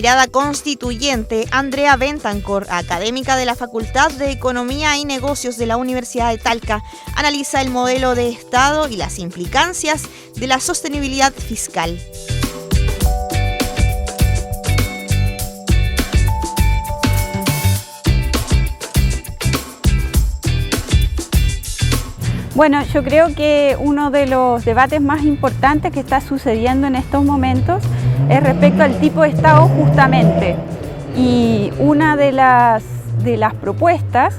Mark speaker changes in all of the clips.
Speaker 1: mirada constituyente, Andrea Bentancor, académica de la Facultad de Economía y Negocios de la Universidad de Talca, analiza el modelo de Estado y las implicancias de la sostenibilidad fiscal.
Speaker 2: Bueno, yo creo que uno de los debates más importantes que está sucediendo en estos momentos es respecto al tipo de Estado justamente. Y una de las propuestas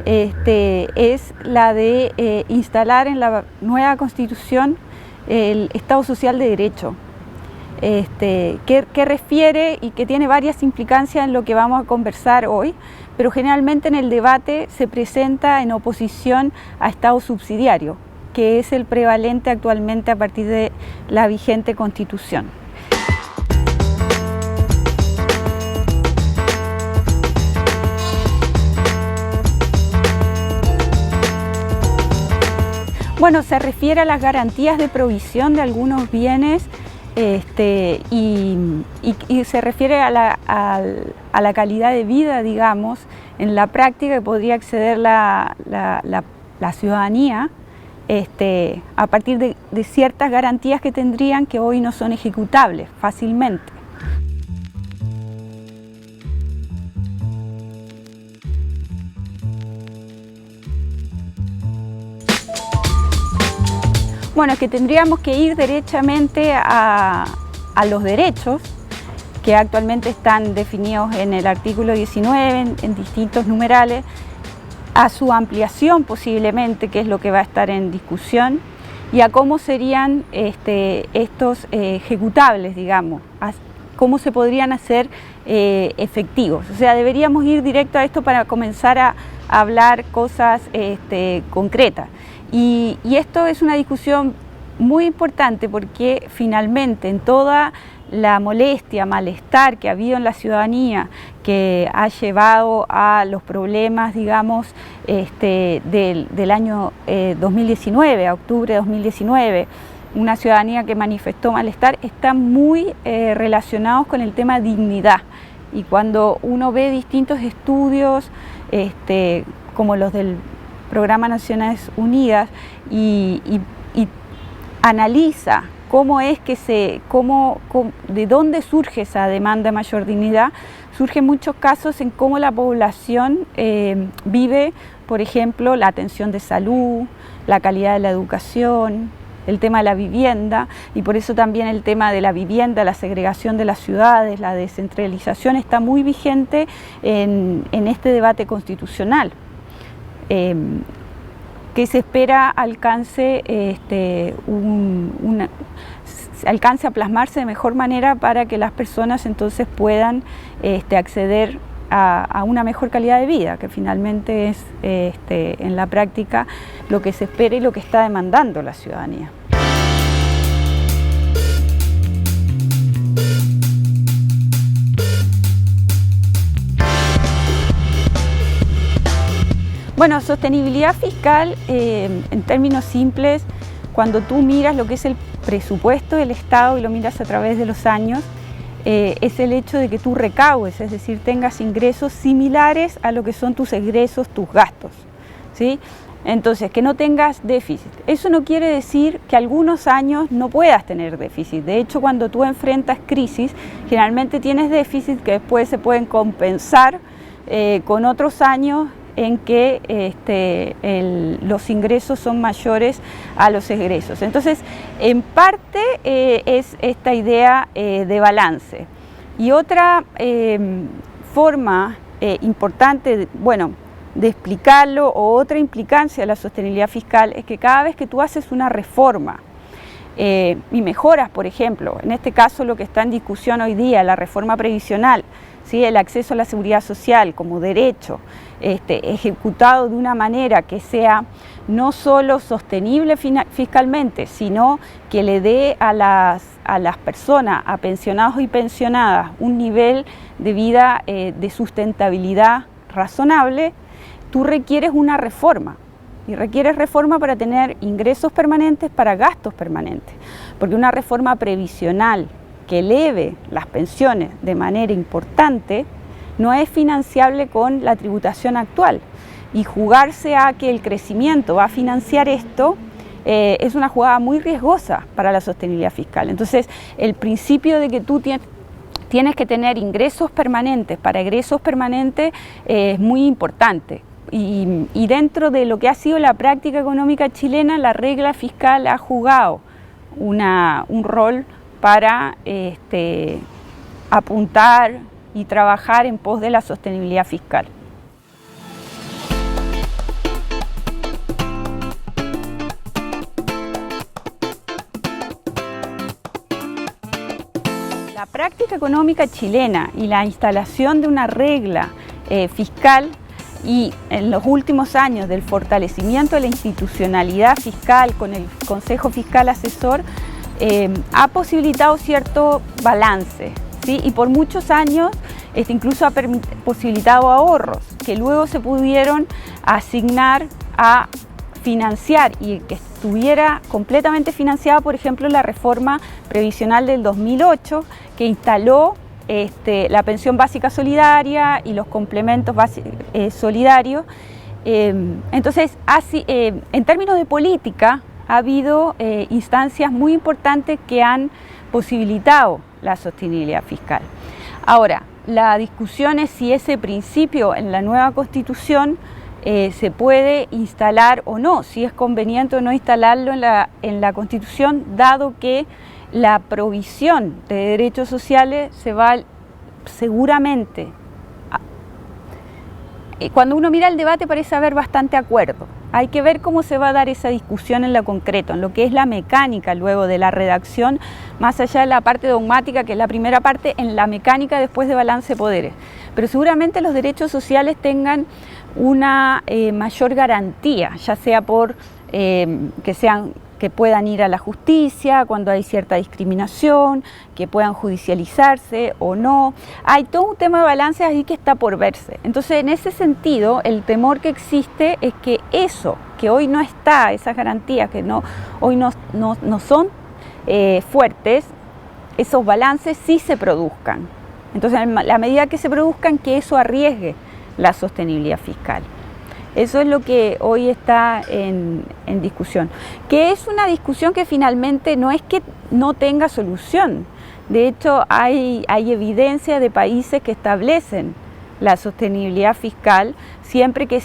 Speaker 2: es la de instalar en la nueva Constitución el Estado Social de Derecho, que refiere y que tiene varias implicancias en lo que vamos a conversar hoy, pero generalmente en el debate se presenta en oposición a Estado subsidiario, que es el prevalente actualmente a partir de la vigente Constitución. Bueno, se refiere a las garantías de provisión de algunos bienes y se refiere a la calidad de vida, digamos, en la práctica que podría acceder la ciudadanía a partir de ciertas garantías que tendrían que hoy no son ejecutables fácilmente. Bueno, es que tendríamos que ir derechamente a los derechos que actualmente están definidos en el artículo 19 en distintos numerales, a su ampliación posiblemente, que es lo que va a estar en discusión, y a cómo serían estos ejecutables, digamos, cómo se podrían hacer efectivos. O sea, deberíamos ir directo a esto para comenzar a hablar cosas concretas. Y esto es una discusión muy importante porque finalmente en toda la molestia, malestar que ha habido en la ciudadanía, que ha llevado a los problemas, digamos, del año 2019, a octubre de 2019, una ciudadanía que manifestó malestar, están muy relacionados con el tema dignidad. Y cuando uno ve distintos estudios, como los del Programa Naciones Unidas, y analiza cómo es que de dónde surge esa demanda de mayor dignidad, surgen muchos casos en cómo la población vive, por ejemplo, la atención de salud, la calidad de la educación, el tema de la vivienda, y por eso también el tema de la vivienda, la segregación de las ciudades, la descentralización está muy vigente en este debate constitucional. Que se espera alcance a plasmarse de mejor manera para que las personas entonces puedan acceder a una mejor calidad de vida, que finalmente es en la práctica lo que se espera y lo que está demandando la ciudadanía. Bueno, sostenibilidad fiscal, en términos simples, cuando tú miras lo que es el presupuesto del Estado y lo miras a través de los años, es el hecho de que tú recaudes, es decir, tengas ingresos similares a lo que son tus egresos, tus gastos, ¿sí? Entonces, que no tengas déficit. Eso no quiere decir que algunos años no puedas tener déficit. De hecho, cuando tú enfrentas crisis, generalmente tienes déficit que después se pueden compensar con otros años en que los ingresos son mayores a los egresos. Entonces, en parte es esta idea de balance. Y otra forma importante, de explicarlo, o otra implicancia de la sostenibilidad fiscal, es que cada vez que tú haces una reforma y mejoras, por ejemplo, en este caso lo que está en discusión hoy día, la reforma previsional, ¿sí? El acceso a la seguridad social como derecho, ejecutado de una manera que sea no solo sostenible fiscalmente, sino que le dé a las personas, a pensionados y pensionadas, un nivel de vida de sustentabilidad razonable, tú requieres una reforma. Y requieres reforma para tener ingresos permanentes, para gastos permanentes. Porque una reforma previsional que eleve las pensiones de manera importante, no es financiable con la tributación actual. Y jugarse a que el crecimiento va a financiar esto es una jugada muy riesgosa para la sostenibilidad fiscal. Entonces, el principio de que tú tienes que tener ingresos permanentes para egresos permanentes es muy importante. Y dentro de lo que ha sido la práctica económica chilena, la regla fiscal ha jugado un rol para apuntar y trabajar en pos de la sostenibilidad fiscal. La práctica económica chilena y la instalación de una regla fiscal y en los últimos años del fortalecimiento de la institucionalidad fiscal con el Consejo Fiscal Asesor ha posibilitado cierto balance, ¿sí? Y por muchos años incluso ha posibilitado ahorros que luego se pudieron asignar a financiar y que estuviera completamente financiada, por ejemplo, la reforma previsional del 2008 que instaló la pensión básica solidaria y los complementos solidarios. Entonces, en términos de política, ha habido instancias muy importantes que han posibilitado la sostenibilidad fiscal. Ahora, la discusión es si ese principio en la nueva Constitución se puede instalar o no, si es conveniente o no instalarlo en la Constitución, dado que la provisión de derechos sociales se va seguramente. Cuando uno mira el debate parece haber bastante acuerdo. Hay que ver cómo se va a dar esa discusión en lo concreto, en lo que es la mecánica luego de la redacción, más allá de la parte dogmática, que es la primera parte, en la mecánica después de balance de poderes. Pero seguramente los derechos sociales tengan una mayor garantía, ya sea por que puedan ir a la justicia cuando hay cierta discriminación, que puedan judicializarse o no. Hay todo un tema de balances ahí que está por verse. Entonces, en ese sentido, el temor que existe es que eso, que hoy no está, esas garantías que hoy no son fuertes, esos balances sí se produzcan. Entonces, a la medida que se produzcan, que eso arriesgue la sostenibilidad fiscal. Eso es lo que hoy está en discusión, que es una discusión que finalmente no es que no tenga solución. De hecho, hay evidencia de países que establecen la sostenibilidad fiscal siempre que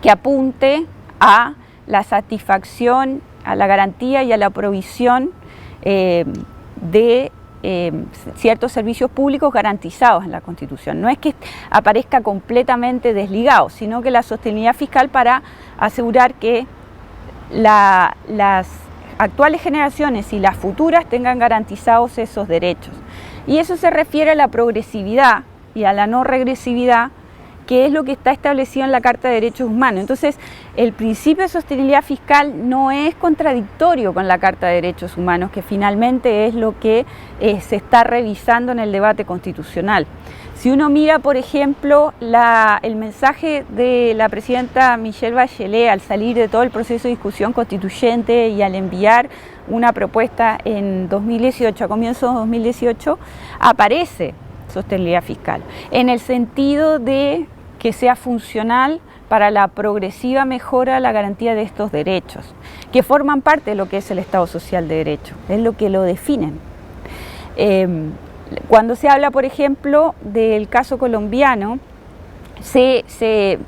Speaker 2: apunte a la satisfacción, a la garantía y a la provisión de ciertos servicios públicos garantizados en la Constitución. No es que aparezca completamente desligado, sino que la sostenibilidad fiscal para asegurar que las actuales generaciones y las futuras tengan garantizados esos derechos. Y eso se refiere a la progresividad y a la no regresividad, que es lo que está establecido en la Carta de Derechos Humanos. Entonces, el principio de sostenibilidad fiscal no es contradictorio con la Carta de Derechos Humanos, que finalmente es lo que se está revisando en el debate constitucional. Si uno mira, por ejemplo, el mensaje de la presidenta Michelle Bachelet al salir de todo el proceso de discusión constituyente y al enviar una propuesta en 2018, a comienzos de 2018, aparece sostenibilidad fiscal, en el sentido de que sea funcional para la progresiva mejora de la garantía de estos derechos, que forman parte de lo que es el Estado Social de Derecho, es lo que lo definen. Cuando se habla, por ejemplo, del caso colombiano, se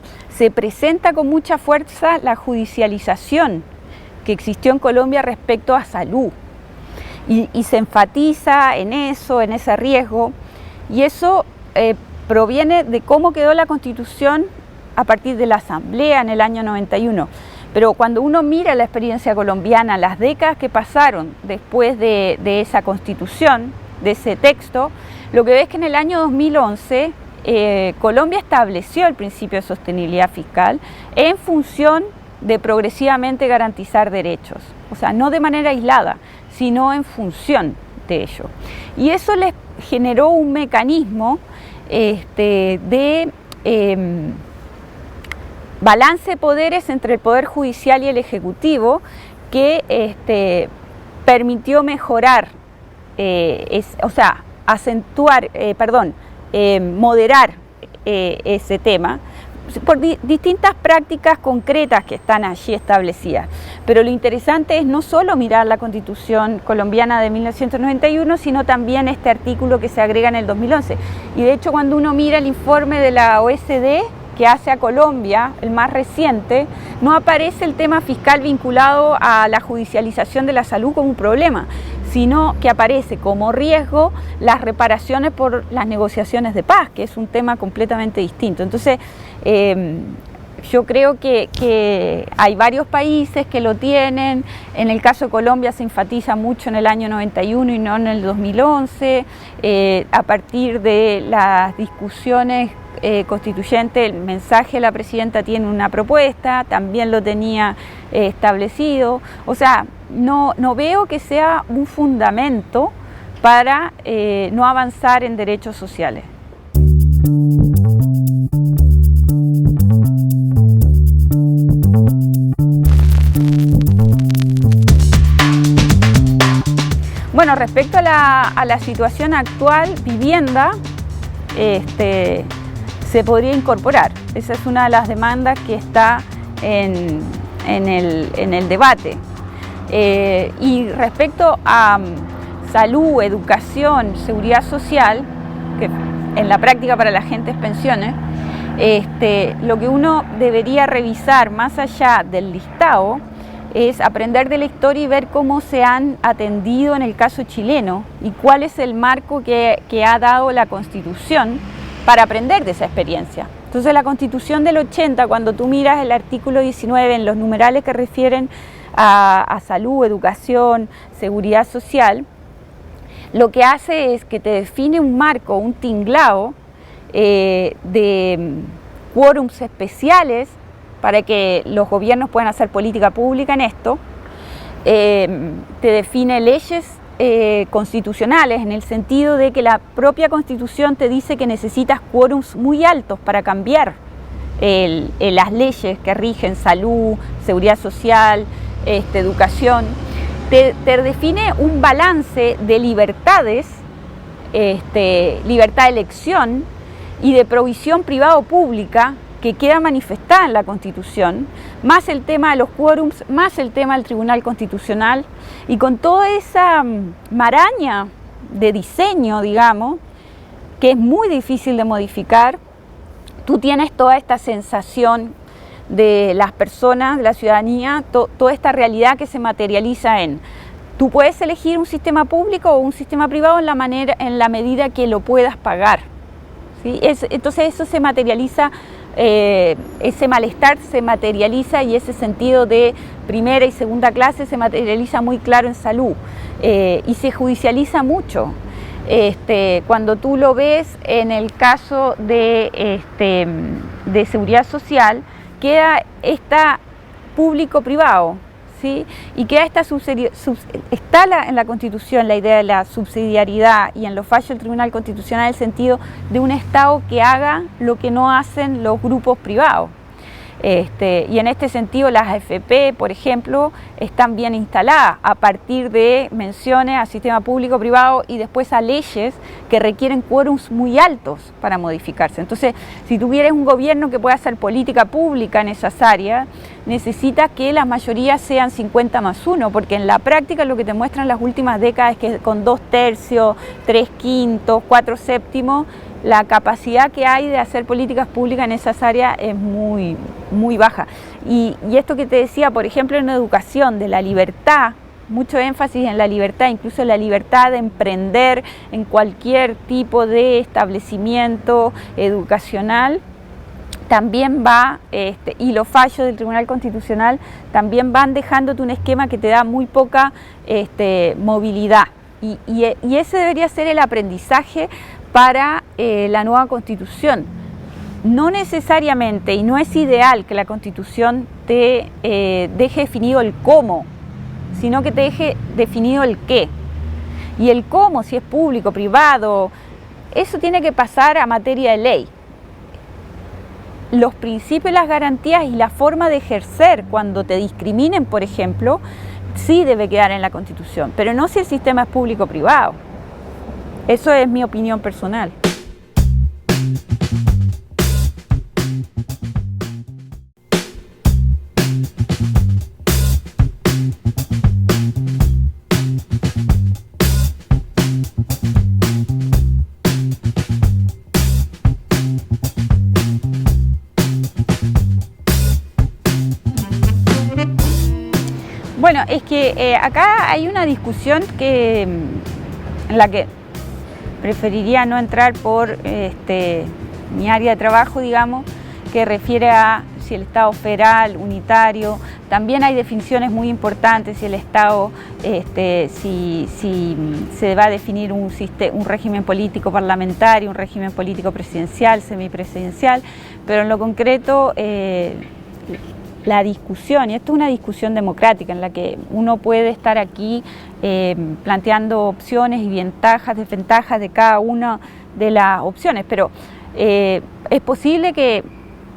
Speaker 2: presenta con mucha fuerza la judicialización que existió en Colombia respecto a salud, y se enfatiza en eso, en ese riesgo, y eso proviene de cómo quedó la Constitución a partir de la Asamblea en el año 91. Pero cuando uno mira la experiencia colombiana, las décadas que pasaron después de esa Constitución, de ese texto, lo que ves es que en el año 2011 Colombia estableció el principio de sostenibilidad fiscal en función de progresivamente garantizar derechos. O sea, no de manera aislada, sino en función de ello. Y eso les generó un mecanismo de balance de poderes entre el Poder Judicial y el Ejecutivo que permitió mejorar moderar ese tema por distintas prácticas concretas que están allí establecidas. Pero lo interesante es no solo mirar la Constitución colombiana de 1991, sino también este artículo que se agrega en el 2011. Y de hecho, cuando uno mira el informe de la OECD que hace a Colombia, el más reciente, no aparece el tema fiscal vinculado a la judicialización de la salud como un problema, sino que aparece como riesgo las reparaciones por las negociaciones de paz, que es un tema completamente distinto. Entonces, yo creo que hay varios países que lo tienen. En el caso de Colombia se enfatiza mucho en el año 91 y no en el 2011. A partir de las discusiones constituyentes, el mensaje de la presidenta tiene una propuesta, también lo tenía establecido. O sea, no veo que sea un fundamento para no avanzar en derechos sociales. Bueno, respecto a la situación actual, vivienda se podría incorporar. Esa es una de las demandas que está en el debate. Y respecto a salud, educación, seguridad social, que en la práctica para la gente es pensiones, lo que uno debería revisar más allá del listado es aprender de la historia y ver cómo se han atendido en el caso chileno y cuál es el marco que ha dado la Constitución para aprender de esa experiencia. Entonces, la Constitución del 80, cuando tú miras el artículo 19 en los numerales que refieren a salud, educación, seguridad social, lo que hace es que te define un marco, un tinglado de quórums especiales para que los gobiernos puedan hacer política pública en esto. Te define leyes constitucionales en el sentido de que la propia Constitución te dice que necesitas quórums muy altos para cambiar las leyes que rigen salud, seguridad social, educación. Te define un balance de libertades, libertad de elección y de provisión privado-pública que queda manifestada en la Constitución, más el tema de los quórums, más el tema del Tribunal Constitucional, y con toda esa maraña de diseño, digamos, que es muy difícil de modificar, tú tienes toda esta sensación de las personas, de la ciudadanía, toda esta realidad que se materializa en: tú puedes elegir un sistema público o un sistema privado en la medida que lo puedas pagar, ¿sí? Entonces eso se materializa. Ese malestar se materializa y ese sentido de primera y segunda clase se materializa muy claro en salud y se judicializa mucho. Cuando tú lo ves en el caso de seguridad social, queda público-privado, ¿sí? Y queda en la Constitución la idea de la subsidiariedad, y en los fallos del Tribunal Constitucional el sentido de un Estado que haga lo que no hacen los grupos privados. Y en este sentido las AFP, por ejemplo, están bien instaladas a partir de menciones a sistema público-privado y después a leyes que requieren quórums muy altos para modificarse. Entonces, si tú quieres un gobierno que pueda hacer política pública en esas áreas, necesitas que las mayorías sean 50+1, porque en la práctica lo que te muestran las últimas décadas es que con 2/3, 3/5, 4/7, la capacidad que hay de hacer políticas públicas en esas áreas es muy, muy baja. Y esto que te decía, por ejemplo, en educación, de la libertad, mucho énfasis en la libertad, incluso la libertad de emprender en cualquier tipo de establecimiento educacional, también va, y los fallos del Tribunal Constitucional también van dejándote un esquema que te da muy poca movilidad. Y ese debería ser el aprendizaje para la nueva Constitución. No necesariamente, y no es ideal que la Constitución te deje definido el cómo, sino que te deje definido el qué. Y el cómo, si es público, privado, eso tiene que pasar a materia de ley. Los principios, las garantías y la forma de ejercer cuando te discriminen, por ejemplo, sí debe quedar en la Constitución, pero no si el sistema es público o privado. Eso es mi opinión personal. Bueno, es que acá hay una discusión en la que preferiría no entrar por mi área de trabajo, digamos, que refiere a si el Estado federal, unitario. También hay definiciones muy importantes, si el Estado, si se va a definir un régimen político parlamentario, un régimen político presidencial, semipresidencial, pero en lo concreto la discusión, y esto es una discusión democrática en la que uno puede estar aquí planteando opciones y ventajas, desventajas de cada una de las opciones, pero es posible que,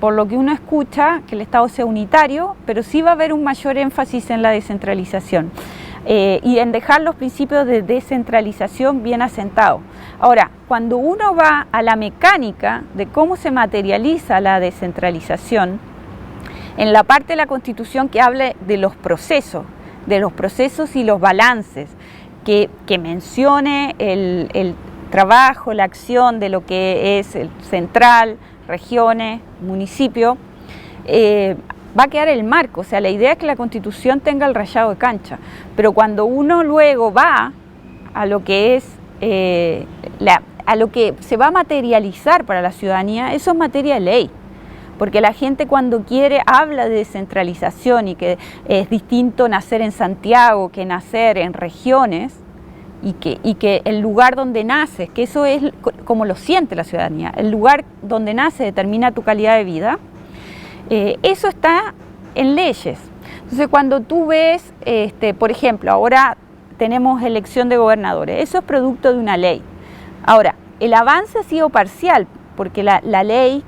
Speaker 2: por lo que uno escucha, que el Estado sea unitario, pero sí va a haber un mayor énfasis en la descentralización y en dejar los principios de descentralización bien asentados. Ahora, cuando uno va a la mecánica de cómo se materializa la descentralización, en la parte de la Constitución que hable de los procesos y los balances, que mencione el trabajo, la acción de lo que es el central, regiones, municipio, va a quedar el marco. O sea, la idea es que la Constitución tenga el rayado de cancha, pero cuando uno luego va a lo que es a lo que se va a materializar para la ciudadanía, eso es materia de ley. Porque la gente cuando quiere habla de descentralización y que es distinto nacer en Santiago que nacer en regiones y que el lugar donde naces, que eso es como lo siente la ciudadanía, el lugar donde nace determina tu calidad de vida, eso está en leyes. Entonces cuando tú ves, por ejemplo, ahora tenemos elección de gobernadores, eso es producto de una ley. Ahora, el avance ha sido parcial porque la ley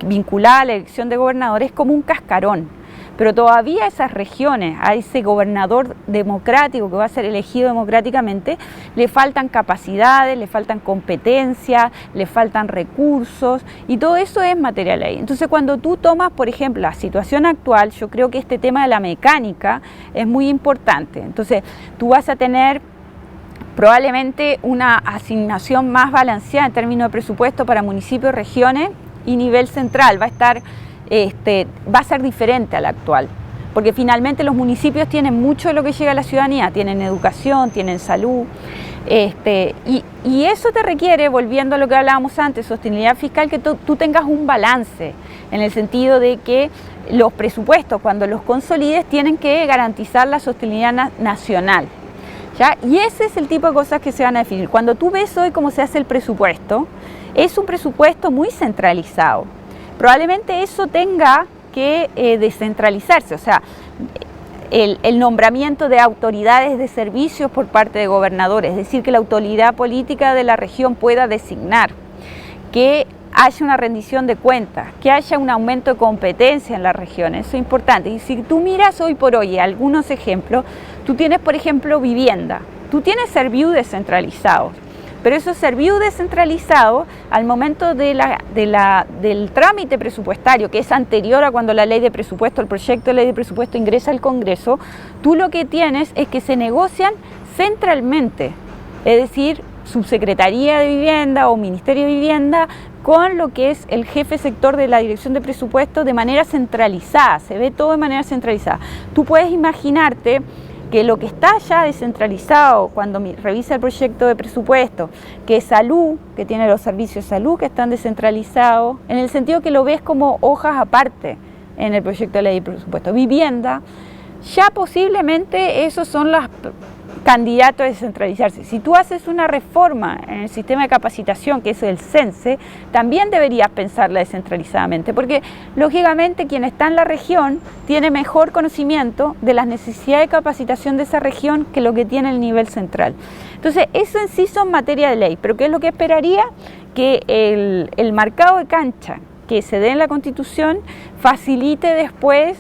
Speaker 2: vinculada a la elección de gobernadores es como un cascarón, pero todavía a esas regiones, a ese gobernador democrático que va a ser elegido democráticamente, le faltan capacidades, le faltan competencias, le faltan recursos y todo eso es materia de ley. Entonces cuando tú tomas, por ejemplo, la situación actual, yo creo que este tema de la mecánica es muy importante. Entonces tú vas a tener probablemente una asignación más balanceada en términos de presupuesto para municipios, regiones, y nivel central va a ser diferente al actual, porque finalmente los municipios tienen mucho de lo que llega a la ciudadanía, tienen educación, tienen salud, y eso te requiere, volviendo a lo que hablábamos antes, sostenibilidad fiscal, que tú tengas un balance, en el sentido de que los presupuestos, cuando los consolides, tienen que garantizar la sostenibilidad nacional, ¿ya? Y ese es el tipo de cosas que se van a definir. Cuando tú ves hoy cómo se hace el presupuesto, es un presupuesto muy centralizado. Probablemente eso tenga que descentralizarse, o sea, el nombramiento de autoridades de servicios por parte de gobernadores, es decir, que la autoridad política de la región pueda designar, que haya una rendición de cuentas, que haya un aumento de competencia en las regiones, eso es importante. Y si tú miras hoy por hoy algunos ejemplos, tú tienes, por ejemplo, vivienda, tú tienes Serviu descentralizados, pero esos Serviu descentralizados, al momento del trámite presupuestario, que es anterior a cuando la ley de presupuesto, el proyecto de ley de presupuesto ingresa al Congreso, tú lo que tienes es que se negocian centralmente, es decir, Subsecretaría de Vivienda o Ministerio de Vivienda con lo que es el jefe sector de la Dirección de Presupuesto de manera centralizada, se ve todo de manera centralizada. Tú puedes imaginarte que lo que está ya descentralizado cuando revisa el proyecto de presupuesto, que es salud, que tiene los servicios de salud que están descentralizados, en el sentido que lo ves como hojas aparte en el proyecto de ley de presupuesto. Vivienda, ya posiblemente esos son los candidatos a descentralizarse. Si tú haces una reforma en el sistema de capacitación, que es el CENSE, también deberías pensarla descentralizadamente, porque lógicamente quien está en la región tiene mejor conocimiento de las necesidades de capacitación de esa región que lo que tiene el nivel central. Entonces, eso en sí son materia de ley, pero ¿qué es lo que esperaría? Que el marcado de cancha que se dé en la Constitución facilite después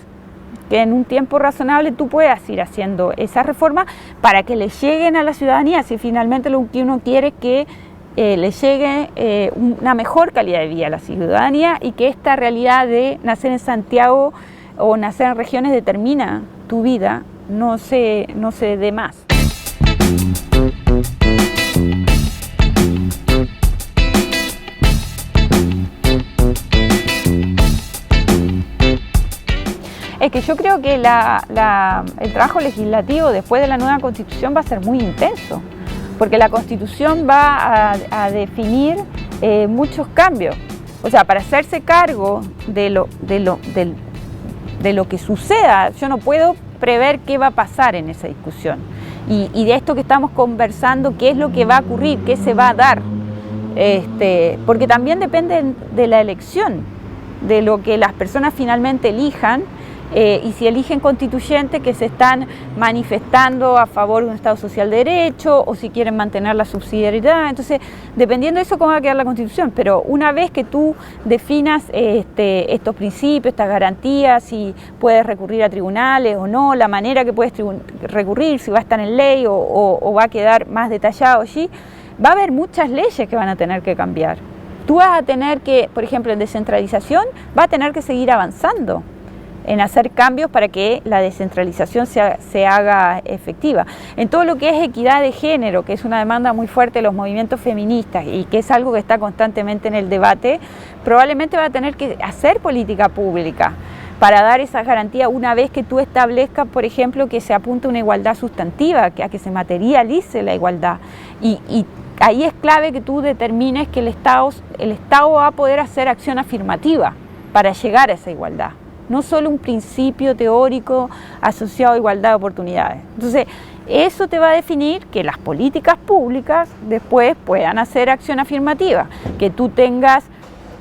Speaker 2: que en un tiempo razonable tú puedas ir haciendo esa reforma para que le lleguen a la ciudadanía, si finalmente lo que uno quiere es que le llegue una mejor calidad de vida a la ciudadanía y que esta realidad de nacer en Santiago o nacer en regiones determina tu vida, no se dé más. Es que yo creo que el trabajo legislativo después de la nueva Constitución va a ser muy intenso, porque la Constitución va a definir muchos cambios. O sea, para hacerse cargo de lo que suceda, yo no puedo prever qué va a pasar en esa discusión. Y de esto que estamos conversando, qué es lo que va a ocurrir, qué se va a dar. Porque también depende de la elección, de lo que las personas finalmente elijan. Y si eligen constituyentes que se están manifestando a favor de un Estado social de derecho o si quieren mantener la subsidiariedad. Entonces, dependiendo de eso, cómo va a quedar la Constitución. Pero una vez que tú definas estos principios, estas garantías, si puedes recurrir a tribunales o no, la manera que puedes recurrir, si va a estar en ley o va a quedar más detallado allí, va a haber muchas leyes que van a tener que cambiar. Tú vas a tener que, por ejemplo, en descentralización, va a tener que seguir avanzando en hacer cambios para que la descentralización se haga efectiva. En todo lo que es equidad de género, que es una demanda muy fuerte de los movimientos feministas y que es algo que está constantemente en el debate, probablemente va a tener que hacer política pública para dar esa garantía una vez que tú establezcas, por ejemplo, que se apunte a una igualdad sustantiva, a que se materialice la igualdad. Y ahí es clave que tú determines que el Estado va a poder hacer acción afirmativa para llegar a esa igualdad. No solo un principio teórico asociado a igualdad de oportunidades. Entonces, eso te va a definir que las políticas públicas después puedan hacer acción afirmativa, que tú tengas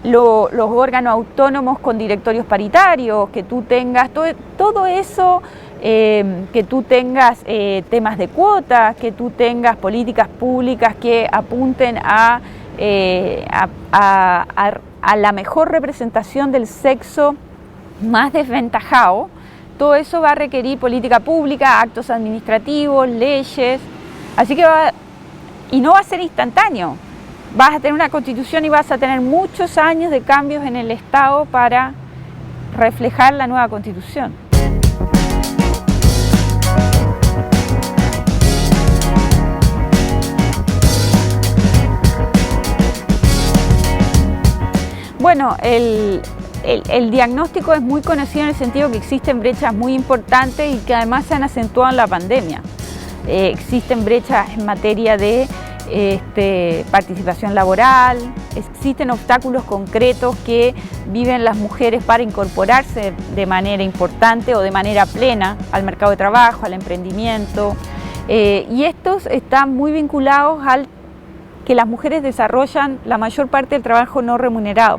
Speaker 2: los órganos autónomos con directorios paritarios, que tú tengas todo eso, que tú tengas temas de cuotas, que tú tengas políticas públicas que apunten a la mejor representación del sexo más desventajado. Todo eso va a requerir política pública, actos administrativos, leyes, así que y no va a ser instantáneo. Vas a tener una constitución y vas a tener muchos años de cambios en el Estado para reflejar la nueva constitución. Bueno, el diagnóstico es muy conocido en el sentido que existen brechas muy importantes y que además se han acentuado en la pandemia. Existen brechas en materia de participación laboral, existen obstáculos concretos que viven las mujeres para incorporarse de manera importante o de manera plena al mercado de trabajo, al emprendimiento, y estos están muy vinculados al que las mujeres desarrollan la mayor parte del trabajo no remunerado.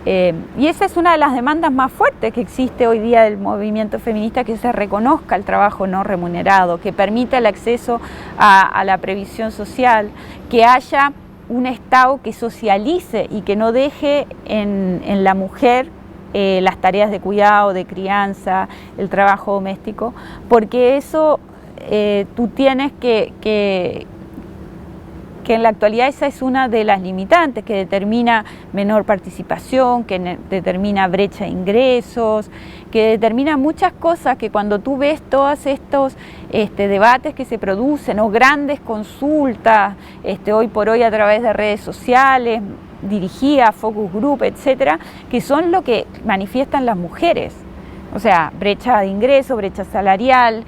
Speaker 2: Y esa es una de las demandas más fuertes que existe hoy día del movimiento feminista, que se reconozca el trabajo no remunerado, que permita el acceso a la previsión social, que haya un Estado que socialice y que no deje en la mujer las tareas de cuidado, de crianza, el trabajo doméstico, porque eso tú tienes que en la actualidad esa es una de las limitantes que determina menor participación, que determina brecha de ingresos, que determina muchas cosas que cuando tú ves todos estos debates que se producen o grandes consultas hoy por hoy a través de redes sociales, dirigidas, focus group, etcétera, que son lo que manifiestan las mujeres. O sea, brecha de ingreso, brecha salarial,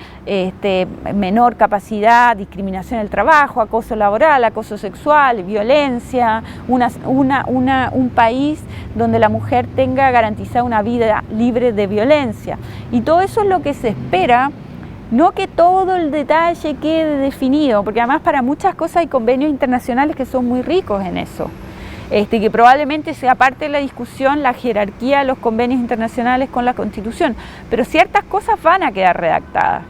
Speaker 2: menor capacidad, discriminación en el trabajo, acoso laboral, acoso sexual, violencia, un país donde la mujer tenga garantizada una vida libre de violencia. Y todo eso es lo que se espera, no que todo el detalle quede definido, porque además para muchas cosas hay convenios internacionales que son muy ricos en eso. Que probablemente sea parte de la discusión la jerarquía de los convenios internacionales con la Constitución, pero ciertas cosas van a quedar redactadas.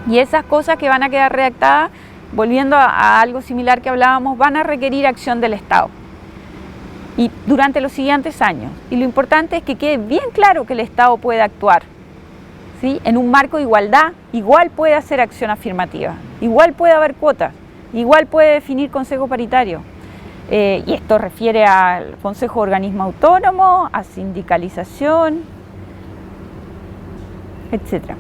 Speaker 2: Y esas cosas que van a quedar redactadas, volviendo a algo similar que hablábamos, van a requerir acción del Estado y durante los siguientes años. Y lo importante es que quede bien claro que el Estado puede actuar ¿sí? En un marco de igualdad, igual puede hacer acción afirmativa, igual puede haber cuotas, igual puede definir consejo paritario. Y esto refiere al consejo de organismo autónomo, a sindicalización, etc.